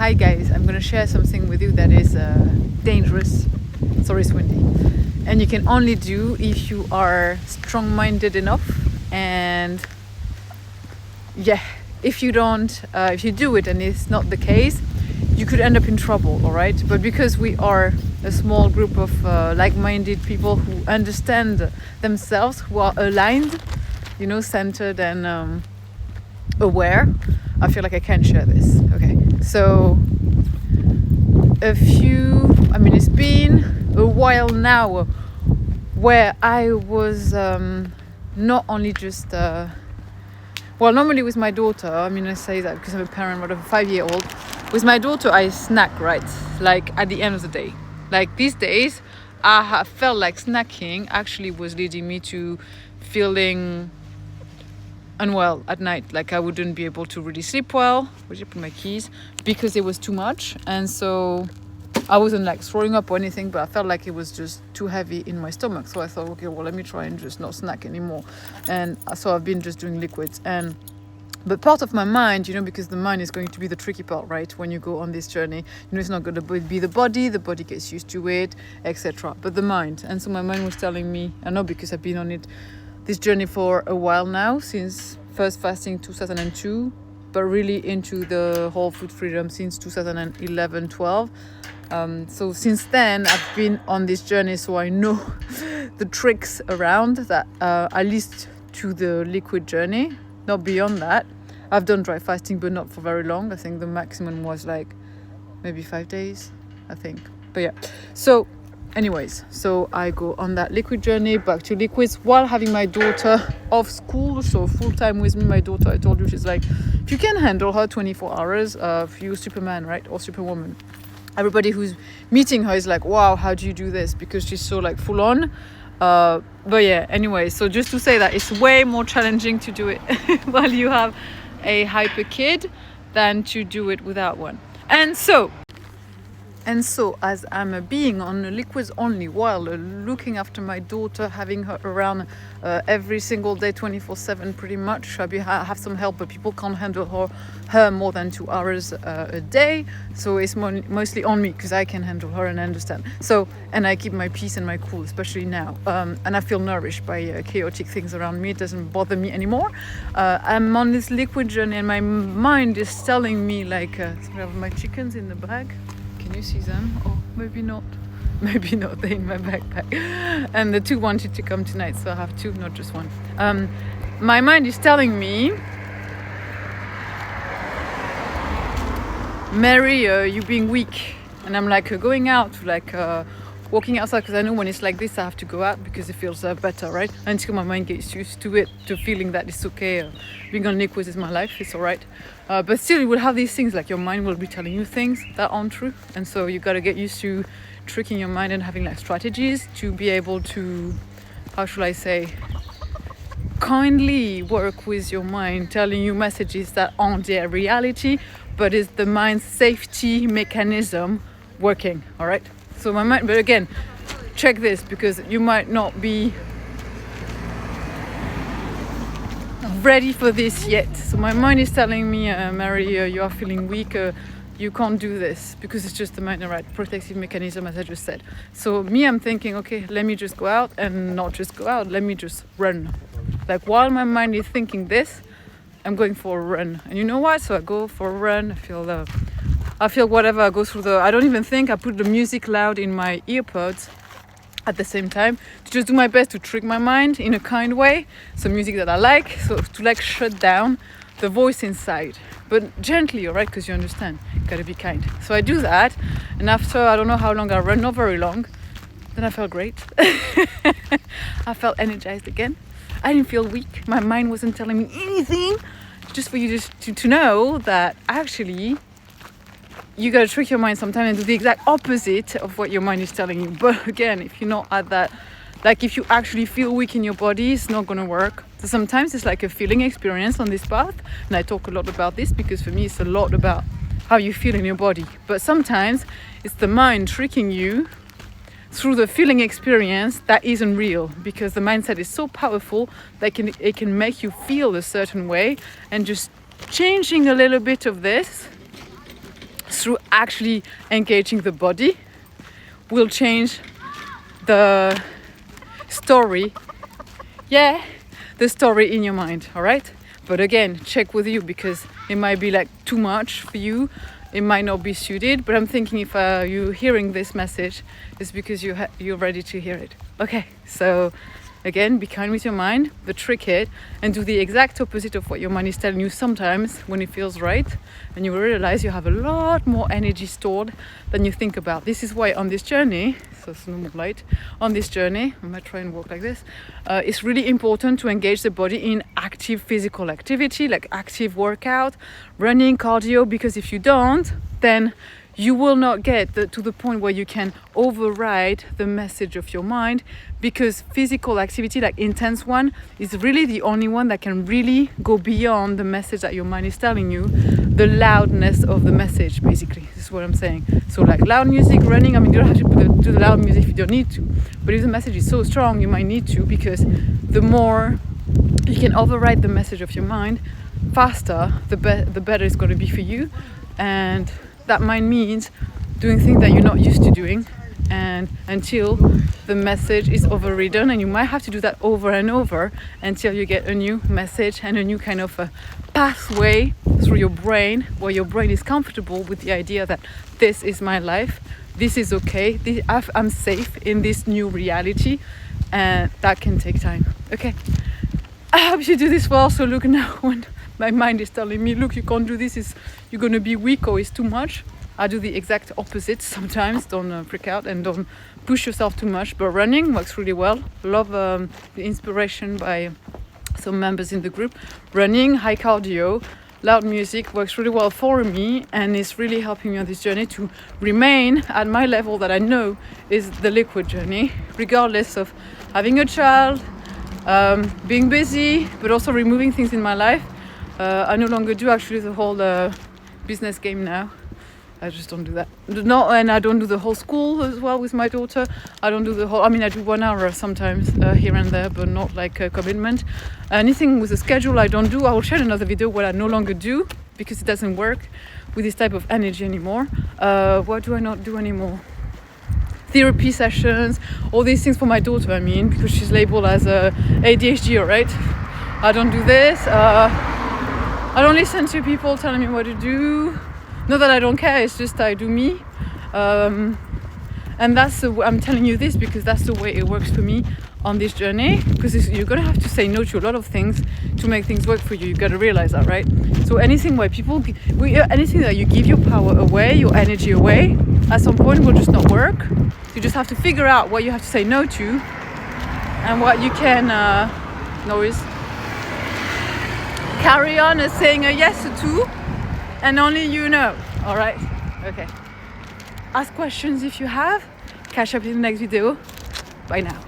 Hi guys, I'm gonna share something with you that is dangerous. Sorry, it's windy. And you can only do if you are strong-minded enough. And yeah, if you don't, if you do it and it's not the case, you could end up in trouble, all right? But because we are a small group of like-minded people who understand themselves, who are aligned, you know, centered and aware, I feel like I can share this. Okay, so it's been a while now where I was not only just normally with my daughter, I say that because I'm a parent of a 5-year-old. With my daughter I snack, right, like at the end of the day. Like these days I have felt like snacking actually was leading me to feeling unwell at night. Like I wouldn't be able to really sleep well, where'd you put my keys, because it was too much. And so I wasn't like throwing up or anything, but I felt like it was just too heavy in my stomach. So I thought, okay, well, let me try and just not snack anymore. And so I've been just doing liquids. But part of my mind, because the mind is going to be the tricky part, right? When you go on this journey, it's not going to be the body gets used to it, etc. But the mind. And so my mind was telling me, I know because I've been on this journey for a while now, since first fasting 2002, but really into the whole food freedom since 2011-12. So since then I've been on this journey, so I know the tricks around that, at least to the liquid journey, not beyond that. I've done dry fasting, but not for very long. I think the maximum was like maybe 5 days, I think. But yeah, so anyways, so I go on that liquid journey, back to liquids, while having my daughter off school, so full time with me. My daughter, I told you, she's like, if you can handle her 24 hours, you're Superman, right? Or Superwoman. Everybody who's meeting her is like, wow, how do you do this? Because she's so like full on. But yeah, anyway, so just to say that it's way more challenging to do it while you have a hyper kid than to do it without one. And so as I'm being on the liquids only while looking after my daughter, having her around every single day, 24/7 pretty much. I have some help, but people can't handle her more than 2 hours a day. So it's mostly on me because I can handle her and understand. So, and I keep my peace and my cool, especially now. And I feel nourished by chaotic things around me. It doesn't bother me anymore. I'm on this liquid journey and my mind is telling me like, sorry, I have my chickens in the bag. Can you see them? Oh, maybe not. Maybe not, they're in my backpack. And the two wanted to come tonight, so I have two, not just one. My mind is telling me, Mary, you're being weak. And I'm like going out, like walking outside, because I know when it's like this, I have to go out because it feels better, right? Until my mind gets used to it, to feeling that it's okay. Being on liquids is my life, it's all right. But still, you will have these things, like your mind will be telling you things that aren't true. And so you got to get used to tricking your mind and having like strategies to be able to, how should I say, kindly work with your mind, telling you messages that aren't their reality, but is the mind's safety mechanism working, all right? So my mind, but again, check this, because you might not be ready for this yet. So my mind is telling me, Mary, you are feeling weak, you can't do this, because it's just the mind, right? Protective mechanism, as I just said. So me, I'm thinking, okay, let me just go out, and not just go out, let me just run. Like while my mind is thinking this, I'm going for a run. And you know what? So I go for a run, I feel whatever, I go through I don't even think, I put the music loud in my earpods at the same time to just do my best to trick my mind in a kind way. Some music that I like, so to like shut down the voice inside, but gently, all right? Because you understand, gotta be kind. So I do that, and after, I don't know how long I run, not very long, then I felt great. I felt energized again. I didn't feel weak. My mind wasn't telling me anything. Just for you to know that actually you got to trick your mind sometimes and do the exact opposite of what your mind is telling you. But again, if you're not at that, like if you actually feel weak in your body, it's not going to work. So sometimes it's like a feeling experience on this path. And I talk a lot about this because for me, it's a lot about how you feel in your body. But sometimes it's the mind tricking you through the feeling experience that isn't real, because the mindset is so powerful that it can make you feel a certain way, and just changing a little bit of this through actually engaging the body will change the story. Yeah, the story in your mind, all right? But again, check with you, because it might be like too much for you. It might not be suited, but I'm thinking if you're hearing this message, it's because you're ready to hear it. Okay, so again, be kind with your mind, but trick it and do the exact opposite of what your mind is telling you sometimes when it feels right, and you will realize you have a lot more energy stored than you think about. This is why on this journey, so it's normal light, on this journey, I might try and walk like this, it's really important to engage the body in active physical activity, like active workout, running, cardio, because if you don't, then you will not get to the point where you can override the message of your mind, because physical activity, like intense one, is really the only one that can really go beyond the message that your mind is telling you, the loudness of the message, basically. This is what I'm saying. So like loud music, running, I mean, you don't have to do the loud music if you don't need to, but if the message is so strong, you might need to, because the more you can override the message of your mind faster, the better it's going to be for you. And that might mean doing things that you're not used to doing, and until the message is overridden, and you might have to do that over and over until you get a new message and a new kind of a pathway through your brain, where your brain is comfortable with the idea that this is my life, this is okay, I'm safe in this new reality, and that can take time. Okay, I hope you do this well. So look, now when my mind is telling me, look, you can't do this, you're going to be weak or it's too much, I do the exact opposite sometimes. Don't freak out and don't push yourself too much. But running works really well. Love the inspiration by some members in the group. Running, high cardio, loud music works really well for me, and it's really helping me on this journey to remain at my level that I know is the liquid journey, regardless of having a child, being busy, but also removing things in my life. I no longer do actually the whole business game now. I just don't do that. No, and I don't do the whole school as well with my daughter. I don't do the whole, I mean, I do 1 hour sometimes here and there, but not like a commitment. Anything with a schedule I don't do. I will share another video what I no longer do, because it doesn't work with this type of energy anymore. What do I not do anymore? Therapy sessions, all these things for my daughter, I mean, because she's labeled as ADHD, alright? I don't do this. I don't listen to people telling me what to do. Not that I don't care, it's just I do me. And that's I'm telling you this because that's the way it works for me on this journey. Because you're gonna have to say no to a lot of things to make things work for you. You gotta realize that, right? So anything where anything that you give your power away, your energy away, at some point will just not work. You just have to figure out what you have to say no to and what you can carry on as saying a yes to, and only you know. All right? Okay. Ask questions if you have. Catch up in the next video. Bye now.